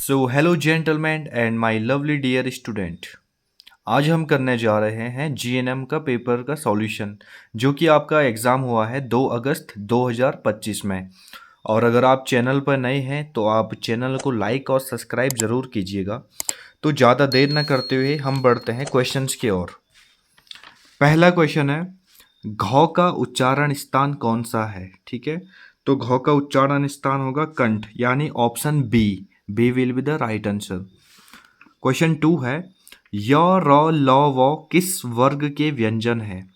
So hello gentleman and my lovely dear student. आज हम करने जा रहे हैं जीएनएम का पेपर का सॉल्यूशन जो कि आपका एग्ज़ाम हुआ है 2 अगस्त 2025 में। और अगर आप चैनल पर नए हैं तो आप चैनल को लाइक और सब्सक्राइब ज़रूर कीजिएगा। तो ज़्यादा देर न करते हुए हम बढ़ते हैं क्वेश्चंस की ओर। पहला क्वेश्चन है, घ का उच्चारण स्थान कौन सा है? ठीक है, तो घ का उच्चारण स्थान होगा कंठ, यानी option B. B will be the right answer. Question 2 है, य र ल व किस वर्ग के व्यंजन है?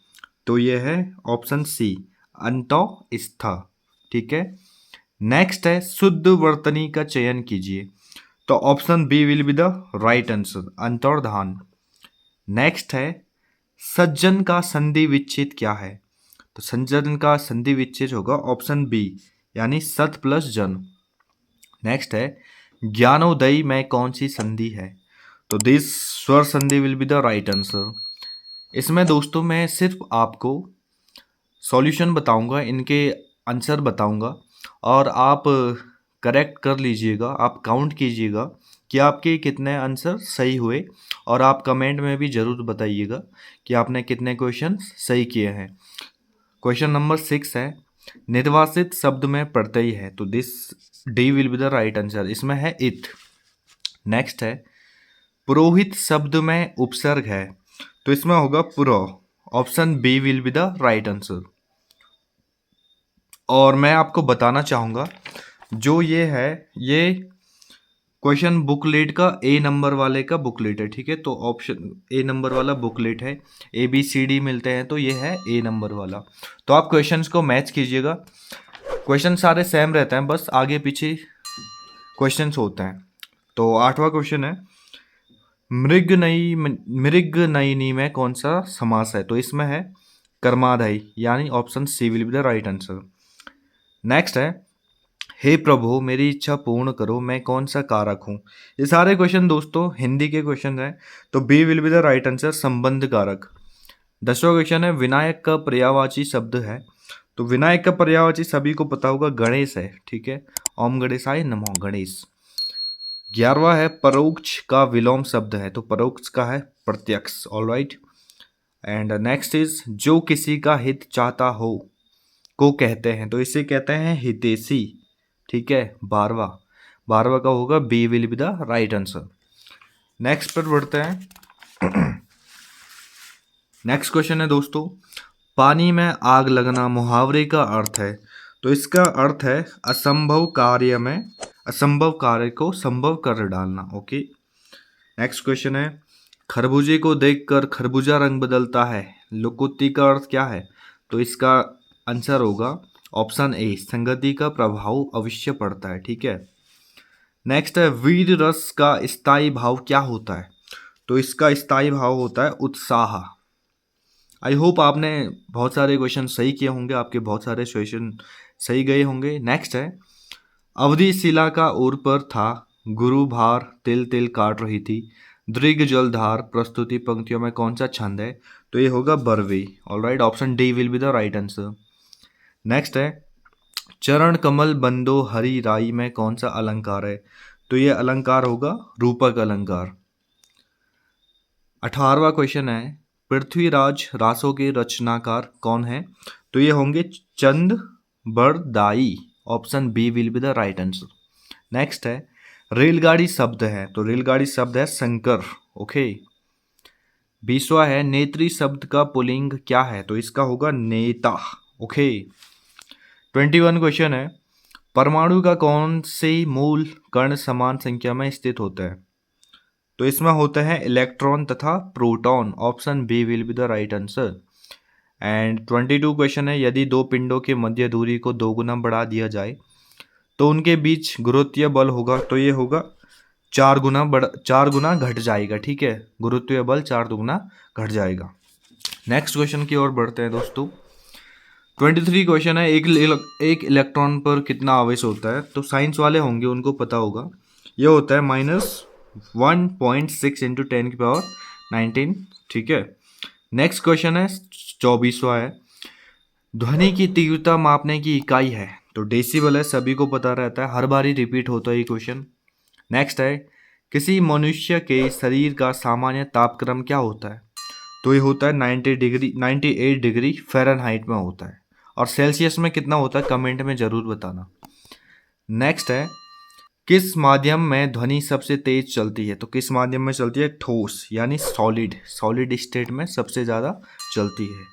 तो ये है ऑप्शन सी, अंत स्थ। ठीक है। नेक्स्ट है, शुद्ध वर्तनी का चयन कीजिए। तो option B will be the right answer, अंतर्धान। नेक्स्ट है, सज्जन का संधि विच्छेद क्या है? तो सज्जन का संधि विच्छेद होगा ऑप्शन बी, यानी सत प्लस जन। नेक्स्ट है, ज्ञानोदय में कौन सी संधि है? तो दिस स्वर संधि will be the right answer. इसमें दोस्तों मैं सिर्फ आपको सॉल्यूशन बताऊंगा, इनके आंसर बताऊंगा और आप करेक्ट कर लीजिएगा। आप काउंट कीजिएगा कि आपके कितने आंसर सही हुए और आप कमेंट में भी ज़रूर बताइएगा कि आपने कितने क्वेश्चन सही किए हैं। क्वेश्चन नंबर 6 है, निर्वासित शब्द में प्रत्यय है। तो this D will be the right answer, इसमें है इत। नेक्स्ट है, पुरोहित शब्द में उपसर्ग है। तो इसमें होगा पुरो, option B will be the right answer. और मैं आपको बताना चाहूँगा, जो ये है, ये क्वेश्चन बुकलेट का ए नंबर वाले का बुकलेट है। ठीक है, तो ऑप्शन ए नंबर वाला बुकलेट है। ए बी सी डी मिलते हैं, तो ये है ए नंबर वाला। तो आप क्वेश्चंस को मैच कीजिएगा। क्वेश्चन सारे सेम रहते हैं, बस आगे पीछे क्वेश्चंस होते हैं। तो 8वां क्वेश्चन है, मृगनयनी में कौन सा समास है? तो इसमें है कर्माधाई, यानी option C will be the right answer. Next है, हे प्रभु मेरी इच्छा पूर्ण करो, मैं कौन सा कारक हूँ? ये सारे क्वेश्चन दोस्तों हिंदी के क्वेश्चन हैं, तो B will be the right answer, संबंध कारक। 10वां क्वेश्चन है, विनायक का पर्यायवाची शब्द है। तो विनायक का पर्यायवाची सभी को पता होगा, गणेश है। ठीक है, ओम गणेशाय नमो, गणेश। 11वां है, परोक्ष का विलोम शब्द है। तो परोक्ष का है प्रत्यक्ष। ऑलराइट। एंड नेक्स्ट इज, जो किसी का हित चाहता हो को कहते हैं। तो इसे कहते हैं हितैषी। ठीक है, 12वां का होगा B will be the right answer. Next पर बढ़ते हैं। नेक्स्ट क्वेश्चन है दोस्तों, पानी में आग लगना मुहावरे का अर्थ है। तो इसका अर्थ है असंभव कार्य को संभव कर डालना। ओके। नेक्स्ट क्वेश्चन है, खरबूजे को देखकर खरबूजा रंग बदलता है, लोकोक्ति का अर्थ क्या है? तो इसका आंसर होगा ऑप्शन ए, संगति का प्रभाव अवश्य पड़ता है। ठीक है। नेक्स्ट है, वीर रस का स्थायी भाव क्या होता है? तो इसका स्थायी भाव होता है उत्साह। आई होप आपने बहुत सारे क्वेश्चन सही किए होंगे, आपके बहुत सारे क्वेश्चन सही गए होंगे। नेक्स्ट है, अवधि शिला का ओर पर था, गुरु भार तिल तिल काट रही थी, दृग जलधार प्रस्तुति पंक्तियों में कौन सा छंद है? तो ये होगा Barve. Alright, option D will be the right answer. Next है, चरण कमल बंदो हरि राई में कौन सा अलंकार है? तो ये अलंकार होगा रूपक अलंकार। 18वां क्वेश्चन है, पृथ्वीराज रासों के रचनाकार कौन है? तो ये होंगे Chand Bardai. Option B will be the right answer. Next है, रेलगाड़ी शब्द है। तो रेलगाड़ी शब्द है शंकर। ओके। 20वां है, नेत्री शब्द का पुल्लिंग क्या है? तो इसका होगा नेता। ओके। 21 क्वेश्चन है, परमाणु का कौन से मूल कण समान संख्या में स्थित होता है? तो इसमें होते हैं इलेक्ट्रॉन तथा proton. Option B will be the right answer. And 22 question है, यदि दो पिंडों के मध्य दूरी को 2 गुना बढ़ा दिया जाए तो उनके बीच गुरुत्वीय बल होगा। तो ये होगा 4 गुना घट जाएगा। ठीक है, गुरुत्वीय बल 4 गुना घट जाएगा। नेक्स्ट क्वेश्चन की ओर बढ़ते हैं दोस्तों। 23 क्वेश्चन है, एक इलेक्ट्रॉन पर कितना आवेश होता है? तो साइंस वाले होंगे, उनको पता होगा। ये होता है -1.6 इंटू 10 की पावर 19। ठीक है। नेक्स्ट क्वेश्चन है 24वां है, ध्वनि की तीव्रता मापने की इकाई है। तो डेसिबल है, सभी को पता रहता है, हर बार ही रिपीट होता है ये क्वेश्चन। नेक्स्ट है, किसी मनुष्य के शरीर का सामान्य तापक्रम क्या होता है? तो ये होता है 98 डिग्री फ़ारेनहाइट में होता है। और सेल्सियस में कितना होता है कमेंट में ज़रूर बताना। नेक्स्ट है, किस माध्यम में ध्वनि सबसे तेज चलती है? तो किस माध्यम में चलती है? ठोस यानी सॉलिड स्टेट में सबसे ज़्यादा चलती है।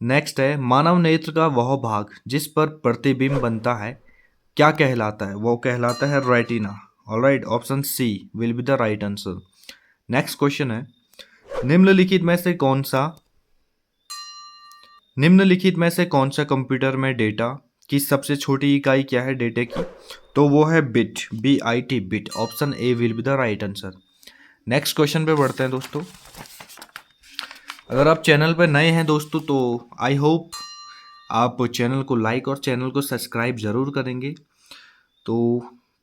नेक्स्ट है, मानव नेत्र का वह भाग जिस पर प्रतिबिंब बनता है क्या कहलाता है? वो कहलाता है रेटिना। Alright, option C will be the right answer. Next question है, निम्नलिखित में से कौन सा कंप्यूटर में डेटा की सबसे छोटी इकाई क्या है डेटा की? तो वो है bit, BIT bit. Option A will be the right answer. Next question पे बढ़ते हैं दोस्तों। अगर आप चैनल पर नए हैं दोस्तों तो आई होप आप चैनल को लाइक और चैनल को सब्सक्राइब जरूर करेंगे। तो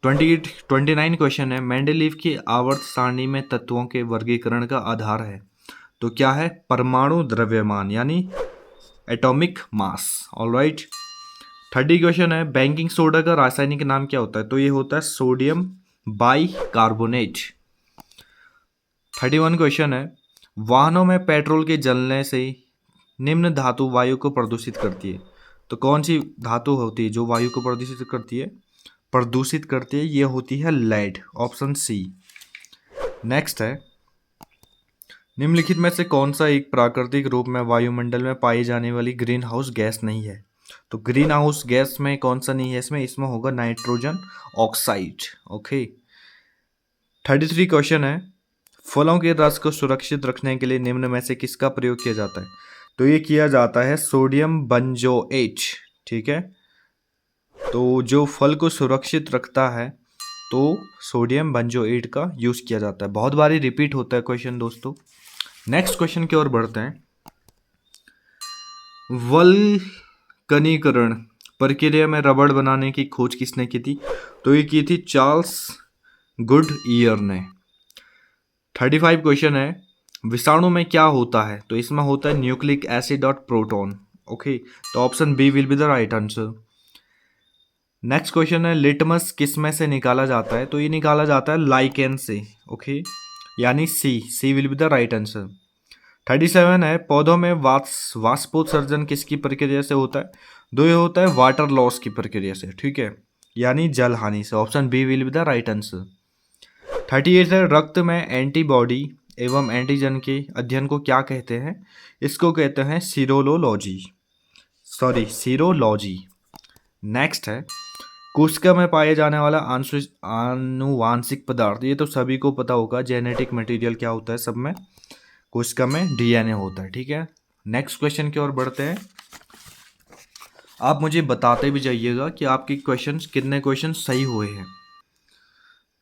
29 क्वेश्चन है, मेंडेलीव की आवर्त सारणी में तत्वों के वर्गीकरण का आधार है तो क्या है? परमाणु द्रव्यमान यानी एटॉमिक मास। ऑलराइट। 30 क्वेश्चन है, बेकिंग सोडा का रासायनिक नाम क्या होता है? तो ये होता है सोडियम बाइकार्बोनेट। 31 क्वेश्चन है, वाहनों में पेट्रोल के जलने से निम्न धातु वायु को प्रदूषित करती है तो कौन सी धातु होती है जो वायु को प्रदूषित करती है? ये होती है लेड। Option C. नेक्स्ट है, निम्नलिखित में से कौन सा एक प्राकृतिक रूप में वायुमंडल में पाई जाने वाली ग्रीन हाउस गैस नहीं है? तो ग्रीन हाउस गैस में कौन सा नहीं है? इसमें होगा नाइट्रोजन ऑक्साइड। ओके। 33 क्वेश्चन है, फलों के रस को सुरक्षित रखने के लिए निम्न में से किसका प्रयोग किया जाता है? तो ये किया जाता है सोडियम बेंजोएट। ठीक है, तो जो फल को सुरक्षित रखता है तो सोडियम बेंजोएट का यूज किया जाता है। बहुत बारी रिपीट होता है क्वेश्चन दोस्तों। नेक्स्ट क्वेश्चन की ओर बढ़ते हैं। वल्कनीकरण प्रक्रिया में रबड़ बनाने की खोज किसने की थी? तो ये की थी चार्ल्स गुडईयर ने। 35 क्वेश्चन है, विषाणु में क्या होता है? तो इसमें होता है न्यूक्लिक एसिड और प्रोटॉन। ओके, तो option B will be the right answer. Next question है, लिटमस किस में से निकाला जाता है? तो ये निकाला जाता है लाइकेन से। ओके, यानी C will be the right answer. 37 है, पौधों में वाष्पोत्सर्जन किसकी प्रक्रिया से होता है? तो ये होता है वाटर लॉस की प्रक्रिया से। ठीक है, यानी जल हानि से। Option B will be the right answer. 38 है, रक्त में एंटीबॉडी एवं एंटीजन के अध्ययन को क्या कहते हैं? इसको कहते हैं सीरोलॉजी। नेक्स्ट है, कोशिका में पाए जाने वाला आनुवांशिक पदार्थ, ये तो सभी को पता होगा, जेनेटिक मटेरियल क्या होता है सब में? कोशिका में DNA होता है। ठीक है, नेक्स्ट क्वेश्चन की ओर बढ़ते हैं। आप मुझे बताते भी जाइएगा कि आपके कितने क्वेश्चन सही हुए हैं।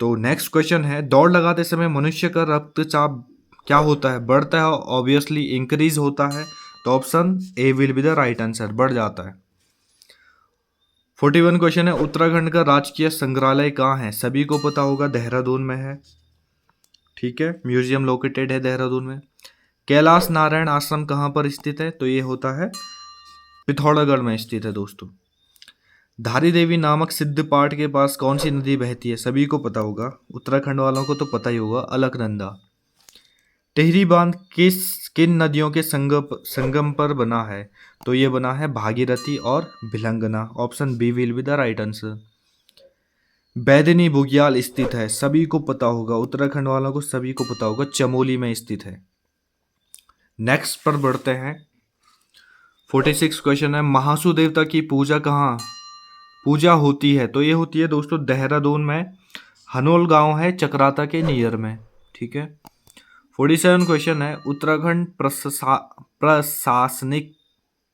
तो नेक्स्ट क्वेश्चन है, दौड़ लगाते समय मनुष्य का रक्तचाप क्या होता है? बढ़ता है, ऑब्वियसली इंक्रीज होता है। तो option A will be the right answer, बढ़ जाता है। 41 क्वेश्चन है, उत्तराखंड का राजकीय संग्रहालय कहाँ है? सभी को पता होगा, देहरादून में है। ठीक है, म्यूजियम लोकेटेड है देहरादून में। कैलाश नारायण आश्रम कहाँ पर स्थित है? तो ये होता है पिथौरागढ़ में स्थित है दोस्तों। धारी देवी नामक सिद्ध पाठ के पास कौन सी नदी बहती है? सभी को पता होगा, उत्तराखंड वालों को तो पता ही होगा, अलकनंदा। टिहरी बांध किन नदियों के संगम पर बना है? तो ये बना है भागीरथी और Bhilangana. Option B will be the right answer. Bedni Bugyal स्थित है, सभी को पता होगा, उत्तराखंड वालों को सभी को पता होगा, चमोली में स्थित है। नेक्स्ट पर बढ़ते हैं। 46 क्वेश्चन है, महासु देवता की पूजा होती है? तो ये होती है दोस्तों देहरादून में, हनोल गांव है चक्राता के नियर में। ठीक है। 47 क्वेश्चन है, उत्तराखंड प्रशासनिक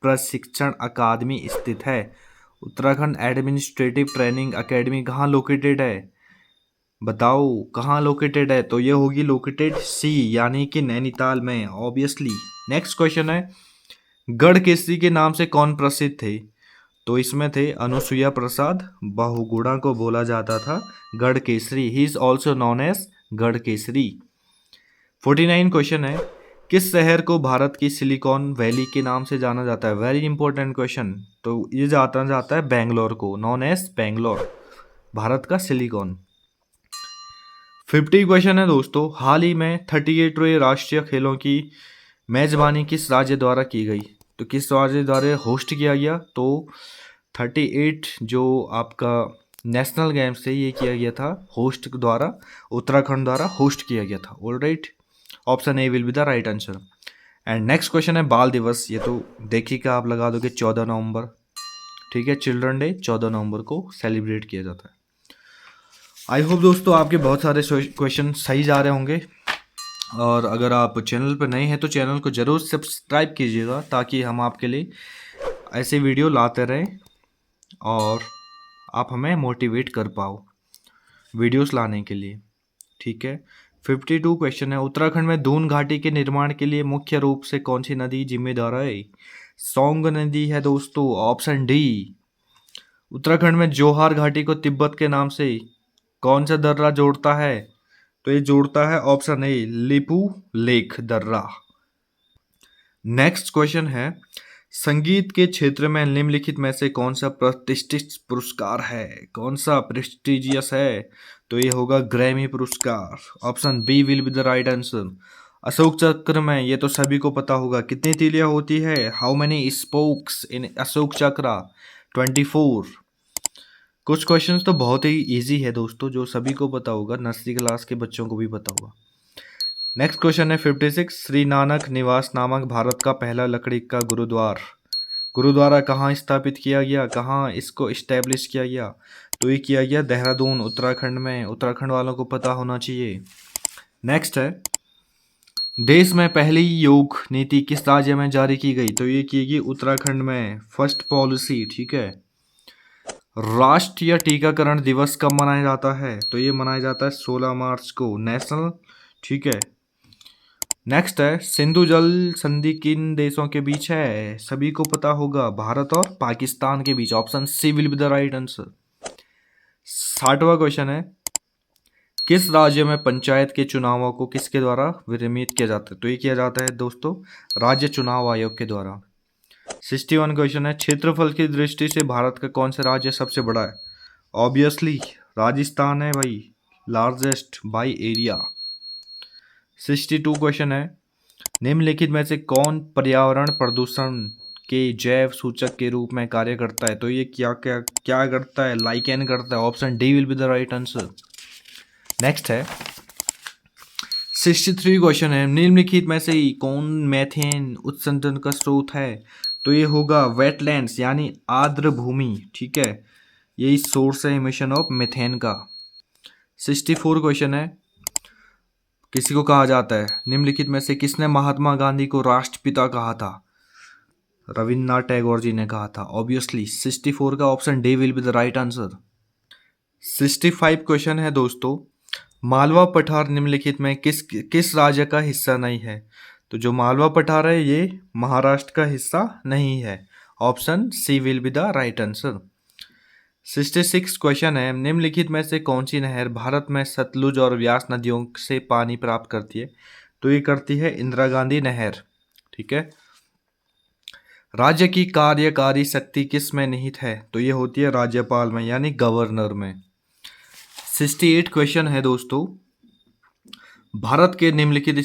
प्रशिक्षण अकादमी स्थित है? उत्तराखंड एडमिनिस्ट्रेटिव ट्रेनिंग अकेडमी कहाँ लोकेटेड है? बताओ कहाँ लोकेटेड है? तो ये होगी लोकेटेड सी, यानी कि नैनीताल में, ऑब्वियसली। नेक्स्ट क्वेश्चन है, गढ़ केसरी के नाम से कौन प्रसिद्ध थे? तो इसमें थे अनुसुईया प्रसाद, बहुगुणा को बोला जाता था गढ़ केसरी। He is also known as गढ़ केसरी। 49 क्वेश्चन है, किस शहर को भारत की सिलिकॉन वैली के नाम से जाना जाता है? Very important question. तो ये जाता है बेंगलोर को, नॉन एज बेंगलोर, भारत का सिलिकॉन। 50 क्वेश्चन है दोस्तों, हाल ही में 38वें राष्ट्रीय खेलों की मेजबानी किस राज्य द्वारा की गई? तो किस राज्य द्वारा होस्ट किया गया? तो 38 जो आपका नेशनल गेम्स थे ये किया गया था होस्ट द्वारा, उत्तराखंड द्वारा होस्ट किया गया था। Alright, option A will be the right answer. And next question है बाल दिवस, ये तो देखिएगा आप लगा दोगे 14 नवंबर, ठीक है, चिल्ड्रन डे 14 नवंबर को सेलिब्रेट किया जाता है। आई होप दोस्तों आपके बहुत सारे क्वेश्चन सही जा रहे होंगे, और अगर आप चैनल पर नए हैं तो चैनल को ज़रूर सब्सक्राइब कीजिएगा ताकि हम आपके लिए ऐसे वीडियो लाते रहें और आप हमें मोटिवेट कर पाओ वीडियोस लाने के लिए, ठीक है। 52 क्वेश्चन है, उत्तराखंड में दून घाटी के निर्माण के लिए मुख्य रूप से कौन सी नदी जिम्मेदार है? सोंग नदी है दोस्तों, ऑप्शन डी। उत्तराखंड में जोहार घाटी को तिब्बत के नाम से कौन सा दर्रा जोड़ता है? तो ये जोड़ता है ऑप्शन ए लिपू लेक दर्रा। नेक्स्ट क्वेश्चन है, संगीत के क्षेत्र में निम्नलिखित में से कौन सा प्रतिष्ठित पुरस्कार है? कौन सा प्रेस्टिजियस है? तो ये होगा ग्रैमी पुरस्कार। Option B will be the right answer. Ashoka Chakra में, ये तो सभी को पता होगा, कितनी तीलियां होती है? हाउ मेनी स्पोक्स इन अशोक चक्र? 24। कुछ क्वेश्चंस तो बहुत ही इजी है दोस्तों, जो सभी को पता होगा, नर्सरी क्लास के बच्चों को भी पता होगा। नेक्स्ट क्वेश्चन है 56, श्री नानक निवास नामक भारत का पहला लकड़ी का गुरुद्वारा कहाँ स्थापित किया गया? कहाँ इसको इस्टेब्लिश किया गया? तो ये किया गया देहरादून, उत्तराखंड में। उत्तराखंड वालों को पता होना चाहिए। नेक्स्ट है, देश में पहली योग नीति किस राज्य में जारी की गई? तो ये की गई उत्तराखंड में, फर्स्ट पॉलिसी, ठीक है। राष्ट्रीय टीकाकरण दिवस कब मनाया जाता है? तो ये मनाया जाता है 16 मार्च को, नेशनल, ठीक है। नेक्स्ट है, सिंधु जल संधि किन देशों के बीच है? सभी को पता होगा, भारत और पाकिस्तान के बीच। Option C will be the right answer. 60वां क्वेश्चन है, किस राज्य में पंचायत के चुनावों को किसके द्वारा विनियमित किया जाता है? तो ये किया जाता है दोस्तों राज्य चुनाव आयोग के द्वारा। 61 क्वेश्चन है, क्षेत्रफल की दृष्टि से भारत का कौन सा राज्य सबसे बड़ा है? ऑब्वियसली राजस्थान है भाई, लार्जेस्ट बाय एरिया। 62 क्वेश्चन है, निम्नलिखित में से कौन पर्यावरण प्रदूषण के जैव सूचक के रूप में कार्य करता है? तो ये क्या क्या क्या करता है? लाइकेन करता है। Option D will be the right answer. Next है 63 क्वेश्चन है, निम्नलिखित में से कौन मीथेन उत्सर्जन का स्रोत है? तो ये होगा वेटलैंड्स यानी आर्द्र भूमि, ठीक है, यही सोर्स है एमिशन ऑफ मीथेन का। 64 क्वेश्चन है, किसी को कहा जाता है, निम्नलिखित में से किसने महात्मा गांधी को राष्ट्रपिता कहा था? रविन्द्रनाथ टैगोर जी ने कहा था, ऑब्वियसली। 64 का option D will be the right answer. 65 question है दोस्तों, मालवा पठार निम्नलिखित में किस राज्य का हिस्सा नहीं है? तो जो मालवा पठार है ये महाराष्ट्र का हिस्सा नहीं है। Option C will be the right answer. 66 question है, निम्नलिखित में से कौन सी नहर भारत में सतलुज और व्यास नदियों से पानी प्राप्त करती है? तो ये करती है इंदिरा गांधी नहर, ठीक है। राज्य की कार्यकारी शक्ति किस में निहित है? तो ये होती है राज्यपाल में यानी गवर्नर में। 68 क्वेश्चन है दोस्तों, भारत के निम्नलिखित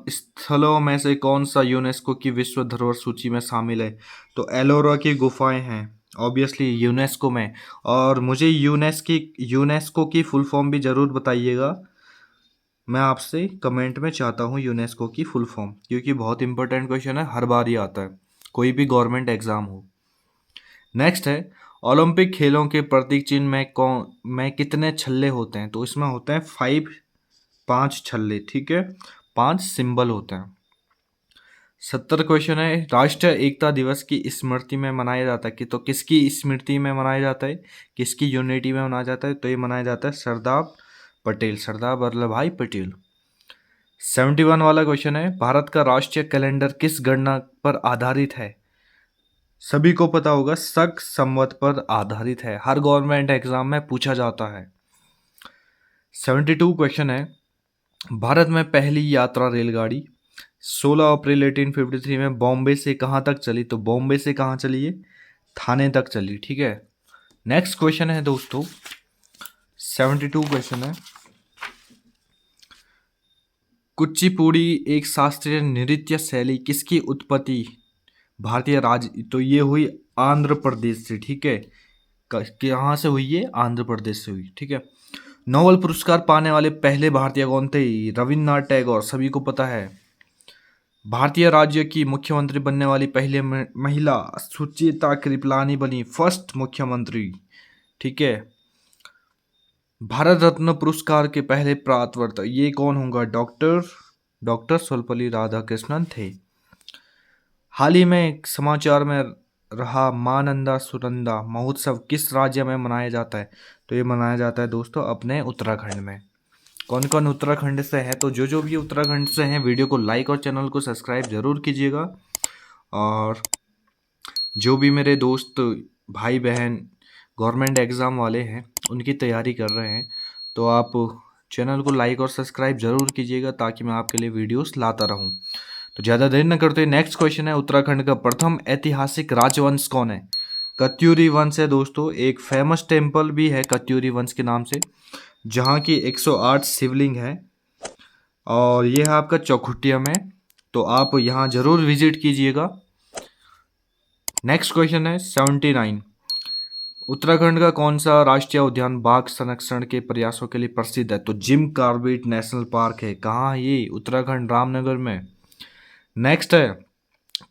स्थलों में से कौन सा यूनेस्को की विश्व धरोहर सूची में शामिल है? तो एलोरा की गुफाएं हैं, ऑब्वियसली यूनेस्को में। और मुझे यूनेस्को की फुल फॉर्म भी ज़रूर बताइएगा, मैं आपसे कमेंट में चाहता हूँ यूनेस्को की फुल फॉर्म, क्योंकि बहुत इंपॉर्टेंट क्वेश्चन है, हर बार ही आता है कोई भी गवर्नमेंट एग्जाम हो। नेक्स्ट है, ओलंपिक खेलों के प्रतीक चिन्ह में कितने छल्ले होते हैं? तो इसमें होते हैं 5 छल्ले, ठीक है, 5 सिंबल होते हैं। 70 क्वेश्चन है, राष्ट्रीय एकता दिवस की स्मृति में मनाया जाता है कि तो किसकी स्मृति में मनाया जाता है, किसकी यूनिटी में मनाया जाता है? तो ये मनाया जाता है सरदार वल्लभ भाई पटेल। 71 वाला क्वेश्चन है, भारत का राष्ट्रीय कैलेंडर किस गणना पर आधारित है? सभी को पता होगा, शक संवत पर आधारित है, हर गवर्नमेंट एग्जाम में पूछा जाता है। 72 क्वेश्चन है, भारत में पहली यात्रा रेलगाड़ी 16 अप्रैल 1853 में बॉम्बे से कहाँ तक चली? तो बॉम्बे से कहाँ चली है? थाने तक चली, ठीक है। नेक्स्ट क्वेश्चन है दोस्तों 72 क्वेश्चन है, कुचिपुड़ी एक शास्त्रीय नृत्य शैली किसकी उत्पत्ति भारतीय राज्य, तो ये हुई आंध्र प्रदेश से, ठीक है। कहाँ से हुई ये? आंध्र प्रदेश से हुई, ठीक है। नोबेल पुरस्कार पाने वाले पहले भारतीय कौन थे? रविन्द्रनाथ टैगोर, सभी को पता है। भारतीय राज्य की मुख्यमंत्री बनने वाली पहली महिला सुचेता कृपलानी बनी फर्स्ट मुख्यमंत्री, ठीक है। भारत रत्न पुरस्कार के पहले प्राप्तकर्ता ये कौन होगा? डॉक्टर सर्वपल्ली राधाकृष्णन थे। हाल ही में समाचार में रहा मानंदा सुनंदा महोत्सव किस राज्य में मनाया जाता है? तो ये मनाया जाता है दोस्तों अपने उत्तराखंड में। कौन कौन उत्तराखंड से है? तो जो भी उत्तराखंड से हैं वीडियो को लाइक और चैनल को सब्सक्राइब जरूर कीजिएगा। और जो भी मेरे दोस्त भाई बहन गवर्नमेंट एग्ज़ाम वाले हैं उनकी तैयारी कर रहे हैं, तो आप चैनल को लाइक और सब्सक्राइब जरूर कीजिएगा ताकि मैं आपके लिए वीडियोस लाता रहूं। तो ज़्यादा देर न करते, नेक्स्ट क्वेश्चन है, उत्तराखंड का प्रथम ऐतिहासिक राजवंश कौन है? कत्यूरी वंश है दोस्तों। एक फेमस टेम्पल भी है कत्यूरी वंश के नाम से, जहाँ की 108 शिवलिंग है, और ये है आपका चौखुटिया में, तो आप यहाँ जरूर विजिट कीजिएगा। नेक्स्ट क्वेश्चन है 79, उत्तराखंड का कौन सा राष्ट्रीय उद्यान बाघ संरक्षण के प्रयासों के लिए प्रसिद्ध है? तो जिम कॉर्बेट नेशनल पार्क है। कहाँ है ये? उत्तराखंड, रामनगर में। नेक्स्ट है,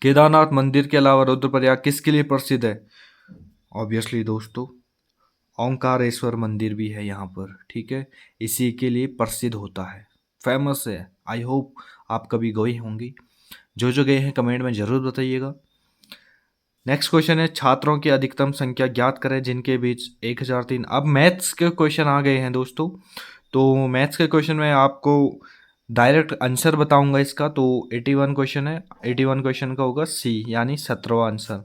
केदारनाथ मंदिर के अलावा रुद्रप्रयाग किसके लिए प्रसिद्ध है? ऑब्वियसली दोस्तों ओंकारेश्वर मंदिर भी है यहाँ पर, ठीक है, इसी के लिए प्रसिद्ध होता है, फेमस है। आई होप आप कभी गए होंगे, जो गए हैं कमेंट में ज़रूर बताइएगा। नेक्स्ट क्वेश्चन है, छात्रों की अधिकतम संख्या ज्ञात करें जिनके बीच 1003। अब मैथ्स के क्वेश्चन आ गए हैं दोस्तों, तो मैथ्स के क्वेश्चन में आपको डायरेक्ट आंसर बताऊंगा इसका। तो 81 क्वेश्चन है, 81 क्वेश्चन का होगा सी, यानी 17वां आंसर।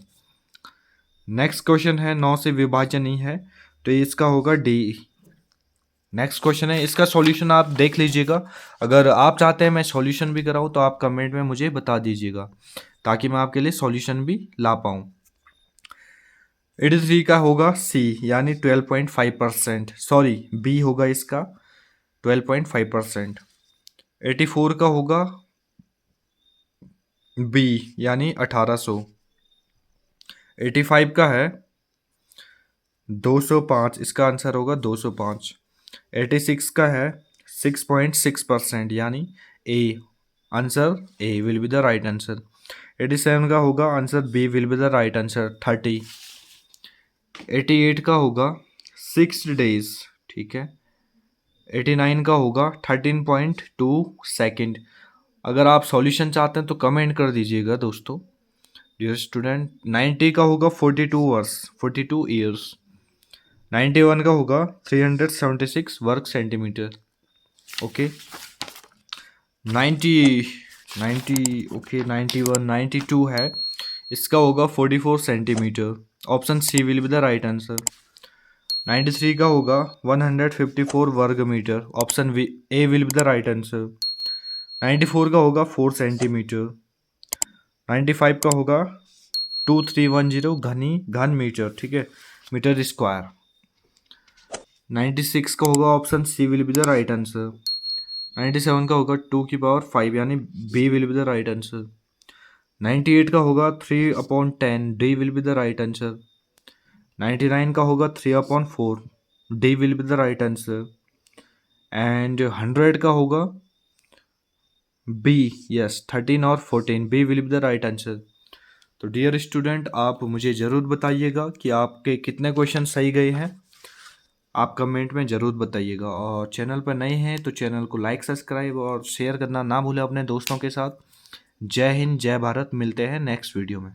नेक्स्ट क्वेश्चन है 9 से विभाजन ही है, तो इसका होगा डी। नेक्स्ट क्वेश्चन है, इसका सॉल्यूशन आप देख लीजिएगा। अगर आप चाहते हैं मैं सॉल्यूशन भी कराऊं तो आप कमेंट में मुझे बता दीजिएगा ताकि मैं आपके लिए सॉल्यूशन भी ला पाऊं। 83 का होगा सी, यानी 12.5%, सॉरी बी होगा इसका 12.5%। 84 का होगा बी, यानी 1800। 85 का है 205, इसका आंसर होगा 205। 86 का है 6.6%, यानी A, answer A will be the right answer. 87 का होगा answer B will be the right answer, 30। 88 का होगा 6 डेज, ठीक है। 89 का होगा 13.2 सेकेंड। अगर आप सॉल्यूशन चाहते हैं तो कमेंट कर दीजिएगा दोस्तों। डियर स्टूडेंट, 90 का होगा 42 वर्ष, 42 ईयर्स। 91 का होगा 376 वर्ग सेंटीमीटर, ओके। 90 ओके, 91, 92 है, इसका होगा 44 centimetre, option C will be the right answer. 93 का होगा 154 वर्ग metre, option A will be the right answer. 94 का होगा 4 सेंटीमीटर। 95 का होगा 2310 घन मीटर, ठीक है, मीटर स्क्वायर। 96 का होगा option C will be the right answer. 97 का होगा 2 की पावर 5, यानी B will be the right answer. 98 का होगा 3/10, D will be the right answer. 99 का होगा 3/4, D will be the right answer. And 100 का होगा बी, यस 13 और 14, B will be the right answer. तो डियर स्टूडेंट, आप मुझे ज़रूर बताइएगा कि आपके कितने क्वेश्चन सही गए हैं, आप कमेंट में ज़रूर बताइएगा। और चैनल पर नए हैं तो चैनल को लाइक, सब्सक्राइब और शेयर करना ना भूलें अपने दोस्तों के साथ। जय हिंद, जय भारत, मिलते हैं नेक्स्ट वीडियो में।